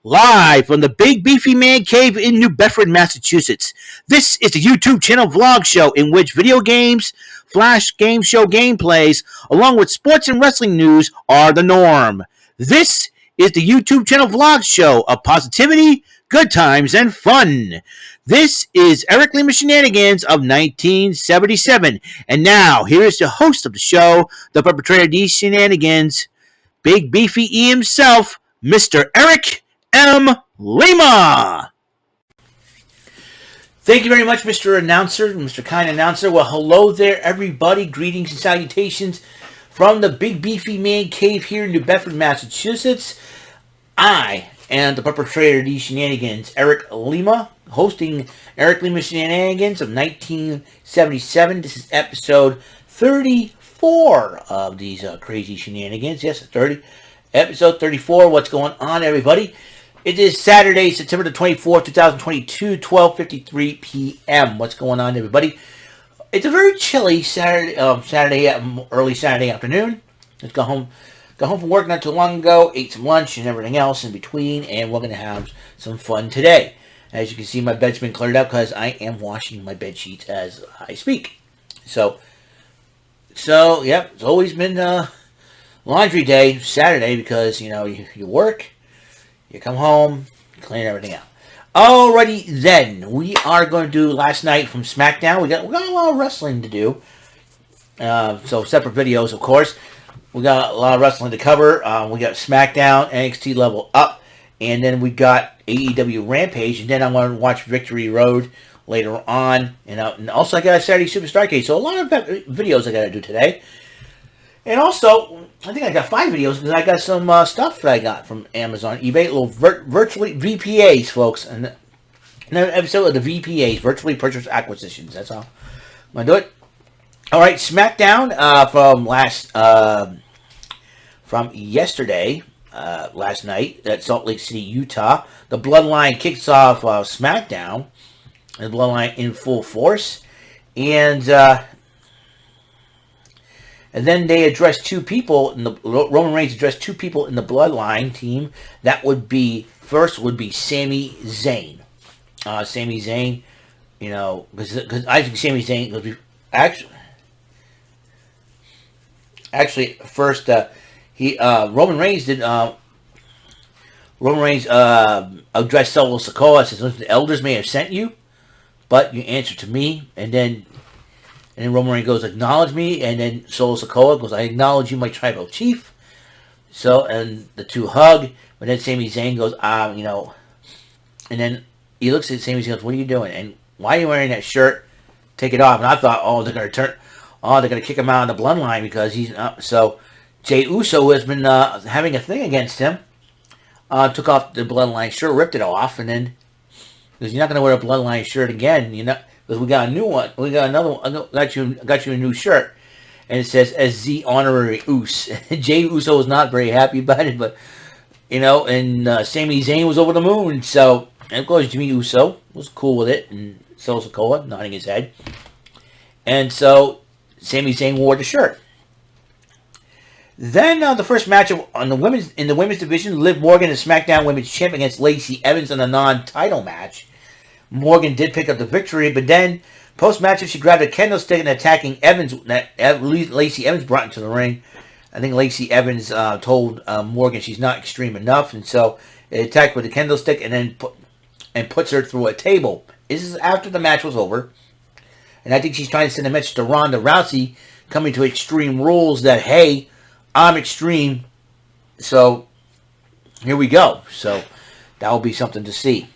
Live from the Big Beefy Man Cave in New Bedford, Massachusetts. This is the YouTube channel vlog show in which video games, flash game show gameplays, along with sports and wrestling news are the norm. This is the YouTube channel vlog show of positivity, good times, and fun. This is Eric Lima Shenanigans of 1977. And now, here is the host of the show, the perpetrator of these shenanigans, Big Beefy E himself, Mr. Eric M. Lima. Thank you very much, Mr. Announcer, Mr. Kind Announcer. Well, hello there, everybody. Greetings and salutations from the Big Beefy Man Cave here in New Bedford, Massachusetts. I am the perpetrator of these shenanigans, Eric Lima, hosting Eric Lima Shenanigans of 1977. This is episode 34 of these crazy shenanigans. Yes, 30. Episode 34. What's going on, everybody? It is Saturday, September the 24th, 2022, 12:53 p.m. What's going on, everybody? It's a very chilly early Saturday afternoon. Let's go home. Got home from work not too long ago, ate some lunch and everything else in between, and we're going to have some fun today. As you can see, my bed's been cleared up because I am washing my bed sheets as I speak. So yep, it's always been laundry day, Saturday, because, you know, you work, you come home, you clean everything out. Alrighty then, we are going to do last night from SmackDown. We got a lot of wrestling to do. So separate videos, of course. We got a lot of wrestling to cover. We got SmackDown, NXT Level Up, and then we got AEW Rampage, and then I'm going to watch Victory Road later on. And also I got a Saturday Superstar Case. So a lot of videos I got to do today. And also, I think I got 5 videos because I got some stuff that I got from Amazon, eBay, little virtually VPAs, folks. And another episode of the VPAs, virtually purchase acquisitions. That's all. I'm going to do it. All right, SmackDown from yesterday, last night at Salt Lake City, Utah. The Bloodline kicks off SmackDown. The Bloodline in full force. And then they addressed 2 people, Roman Reigns addressed 2 people in the Bloodline team. That would be, first would be Sami Zayn. Sami Zayn, you know, because I think Sami Zayn would be, actually first, Roman Reigns did, addressed Solo Sikoa, says, listen, the elders may have sent you, but you answer to me, and then Roman Reigns goes, acknowledge me. And then Solo Sikoa goes, I acknowledge you, my tribal chief. So, and the 2 hug. But then Sami Zayn goes, you know. And then he looks at Sami Zayn and goes, what are you doing? And why are you wearing that shirt? Take it off. And I thought, they're going to kick him out of the Bloodline because he's not. So, Jey Uso, who has been having a thing against him, took off the Bloodline shirt, ripped it off. And then, because you're not going to wear a Bloodline shirt again. You're not. Because we got a new one. We got another one. Got you a new shirt. And it says, as the honorary Us. Jey Uso was not very happy about it. But, you know, and Sami Zayn was over the moon. So, and of course, Jimmy Uso was cool with it. And Solo Sikoa nodding his head. And so, Sami Zayn wore the shirt. Then, the first match in the women's division, Liv Morgan, the SmackDown Women's Champ against Lacey Evans in a non-title match. Morgan did pick up the victory, but then post-match she grabbed a kendo stick and attacking Evans that Lacey Evans brought into the ring. I think Lacey Evans told Morgan she's not extreme enough, and so it attacked with a kendo stick and then puts her through a table. This is after the match was over, and I think she's trying to send a message to Ronda Rousey coming to Extreme Rules that, hey, I'm extreme, so here we go. So that will be something to see.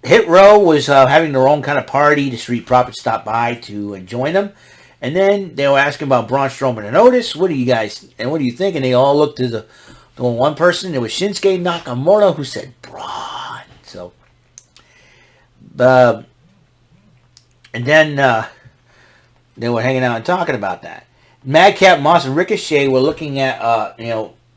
Hit Row was having their own kind of party. The Street Profits stopped by to join them. And then they were asking about Braun Strowman and Otis. What do you guys, and what do you think? And they all looked to the one person. It was Shinsuke Nakamura who said Braun. So, and then they were hanging out and talking about that. Madcap Moss and Ricochet were looking at,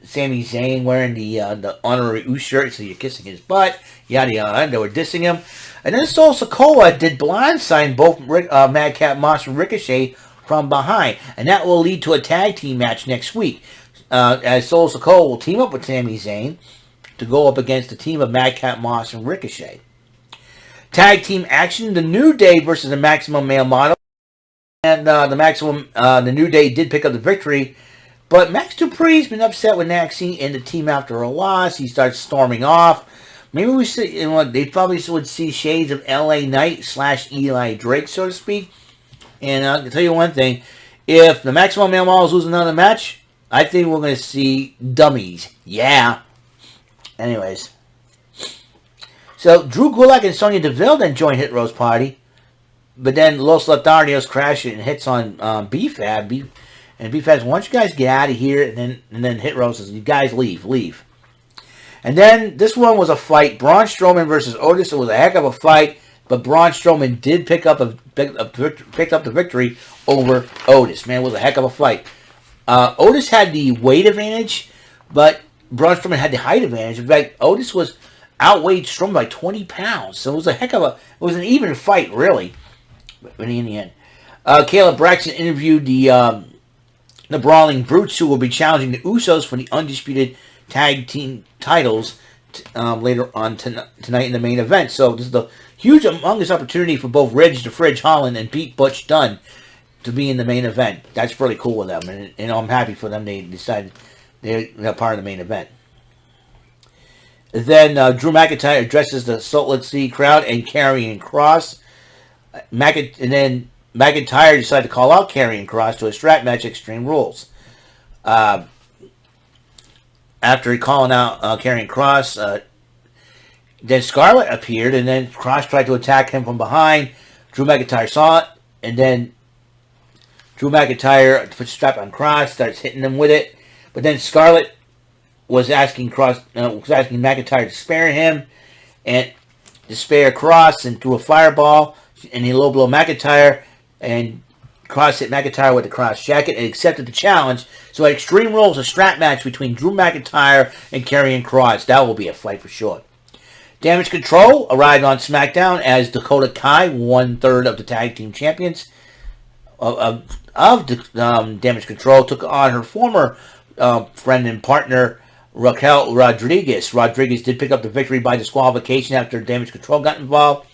Sami Zayn wearing the honorary Us shirt, so you're kissing his butt, yada yada. They were dissing him. And then Solo Sikoa did blindside both Madcap Moss and Ricochet from behind. And that will lead to a tag team match next week. As Solo Sikoa will team up with Sami Zayn to go up against the team of Madcap Moss and Ricochet. Tag team action, the New Day versus the Maximum Male Model. And the New Day did pick up the victory. But Max Dupree's been upset with Naxi and the team after a loss. He starts storming off. Maybe we see, they probably would see shades of LA Knight / Eli Drake, so to speak. And I can tell you one thing. If the Maximum Male Models lose another match, I think we're going to see dummies. Yeah. Anyways. So, Drew Gulak and Sonya Deville then join Hit Row's party. But then Los Lotharios crash it and hits on B-Fab. And B-Fab says, why don't you guys get out of here? And then Hit Row says, you guys leave. And then this one was a fight. Braun Strowman versus Otis. It was a heck of a fight. But Braun Strowman did pick up the victory over Otis. Man, it was a heck of a fight. Otis had the weight advantage, but Braun Strowman had the height advantage. In fact, Otis outweighed Strowman by 20 pounds. So it was an even fight, really. But in the end, Caleb Braxton interviewed the Brawling Brutes, who will be challenging the Usos for the Undisputed Tag-Team titles later on tonight in the main event. So this is the huge, humongous opportunity for both Reg the Fridge Holland and Pete Butch Dunne to be in the main event. That's really cool with them, and I'm happy for them. They decided they're part of the main event. Then Drew McIntyre addresses the Salt Lake City crowd and Karrion Kross. And then McIntyre decided to call out Karrion Kross to a strap match at Extreme Rules. After he calling out Karrion Kross, then Scarlett appeared, and then Kross tried to attack him from behind. Drew McIntyre saw it, and then Drew McIntyre puts a strap on Kross, starts hitting him with it. But then Scarlett was asking McIntyre to spare him, and to spare Kross, and threw a fireball, and he low blow McIntyre, and Kross hit McIntyre with the Kross jacket and accepted the challenge. So at Extreme Rules, a strap match between Drew McIntyre and Karrion Kross. That will be a fight for sure. Damage Control arrived on SmackDown as Dakota Kai, 1/3 of the tag team champions of Damage Control, took on her former friend and partner Raquel Rodriguez. Rodriguez did pick up the victory by disqualification after Damage Control got involved.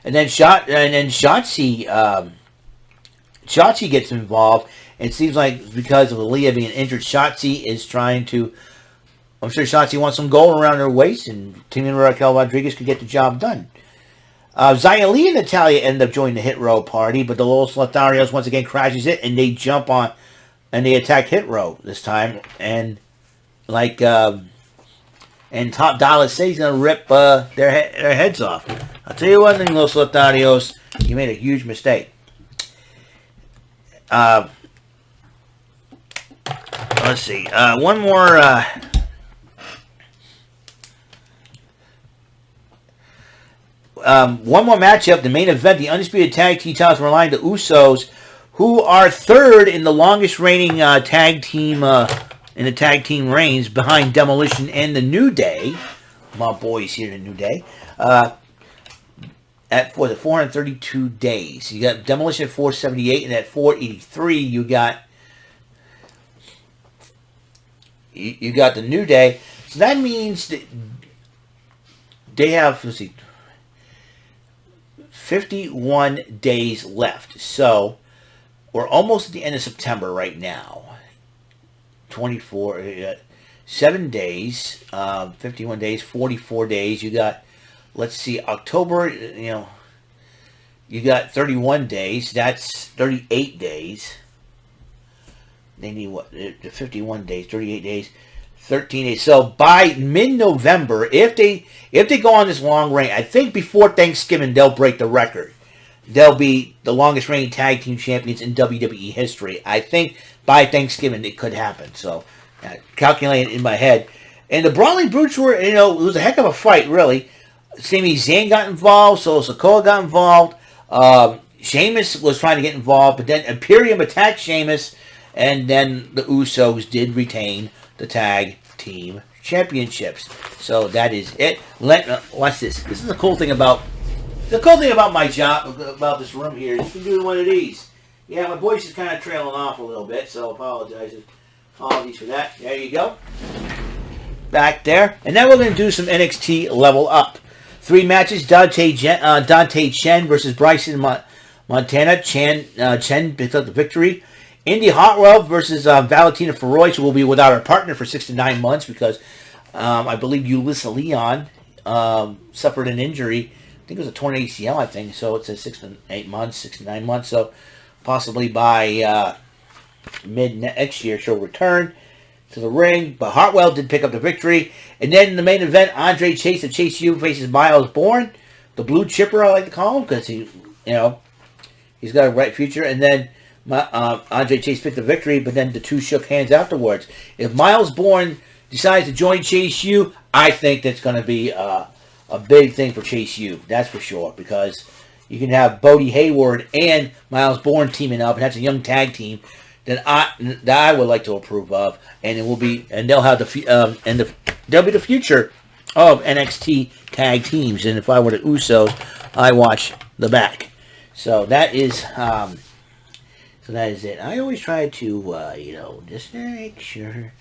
And then Shotzi gets involved. It seems like because of Aaliyah being injured, Shotzi is trying to... I'm sure Shotzi wants some gold around her waist, and teaming with Raquel Rodriguez could get the job done. Xia Li and Natalya end up joining the Hit Row party, but the Los Lotharios once again crashes it, and they jump on, and they attack Hit Row this time, and Top Dollar says he's gonna rip their heads off. I'll tell you one thing, Los Lotharios, you made a huge mistake. Let's see. One more. One more matchup. The main event, the Undisputed Tag-Team titles were aligned to Usos, who are third in the longest reigning tag team in the tag team reigns, behind Demolition and the New Day. My boys here, the New Day. At 432 days. You got Demolition at 478, and at 483 you got the New Day. So that means that they have, let's see, 51 days left. So we're almost at the end of September right now. 7 days, 51 days, 44 days. You got, let's see, October, you got 31 days. That's 38 days. They need what? 51 days, 38 days, 13 days. So by mid-November, if they go on this long reign, I think before Thanksgiving they'll break the record. They'll be the longest reigning tag team champions in WWE history. I think by Thanksgiving it could happen. So calculating in my head. And the Brawling Brutes were, it was a heck of a fight, really. Sami Zayn got involved, Solo Sikoa got involved. Sheamus was trying to get involved, but then Imperium attacked Sheamus, and then the Usos did retain the tag team championships. So that is it. Watch this. This is the cool thing about my job, about this room here. You can do one of these. Yeah, my voice is kind of trailing off a little bit, so apologies for that. There you go. back there. And then we're going to do some NXT Level Up. 3 matches, Dante Chen versus Bryson Montana. Chen picked up the victory. Indi Hartwell versus Valentina Feroz, who will be without her partner for 6 to 9 months because I believe Ulyssa Leon suffered an injury. I think it was a torn ACL, I think. So it says 6 to 8 months, 6 to 9 months. So possibly by mid next year she'll return to the ring. But Hartwell did pick up the victory. And then in the main event, Andre Chase of Chase U faces Myles Bourne, the blue chipper I like to call him because he's got a bright future. And then Andre Chase picked the victory, but then the two shook hands afterwards. If Myles Bourne decides to join Chase U, I think that's going to be a big thing for Chase U. That's for sure, because you can have Bodie Hayward and Myles Bourne teaming up, and that's a young tag team that I would like to approve of, and they'll have they'll be the future of NXT tag teams. And if I were the Usos, I watch the back. So that is it. I always try to just make sure.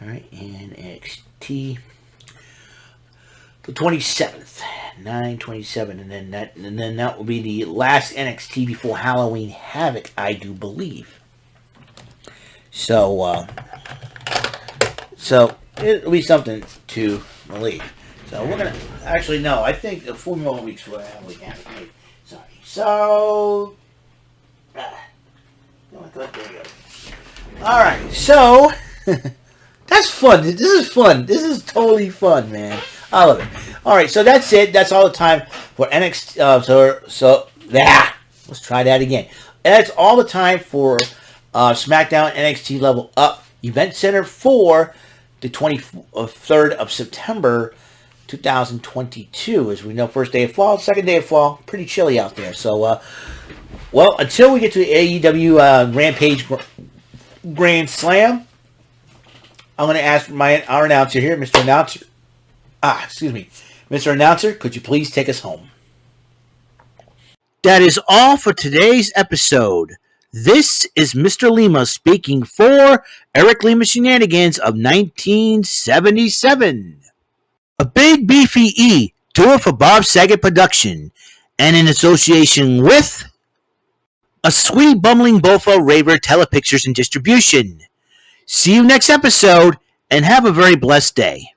All right, NXT the 27th, 9/27, and then that will be the last NXT before Halloween Havoc, I do believe. So it'll be something to believe. So we're gonna I think 4 more weeks for Halloween Havoc. Sorry. So there we go. All right. So that's fun. This is fun. This is totally fun, man. I love it. All right, so that's it. That's all the time for NXT. Let's try that again. That's all the time for SmackDown NXT Level Up Event Center for the 23rd of September, 2022. As we know, first day of fall, second day of fall, pretty chilly out there. So, until we get to the AEW Rampage Grand Slam, I'm going to ask our announcer here, Mr. Announcer. Mr. Announcer, could you please take us home? That is all for today's episode. This is Mr. Lima speaking for Eric Lima Shenanigans of 1977. A big beefy E, do it for Bob Saget Production, and in association with a sweet bumbling bofa raver telepictures and distribution. See you next episode, and have a very blessed day.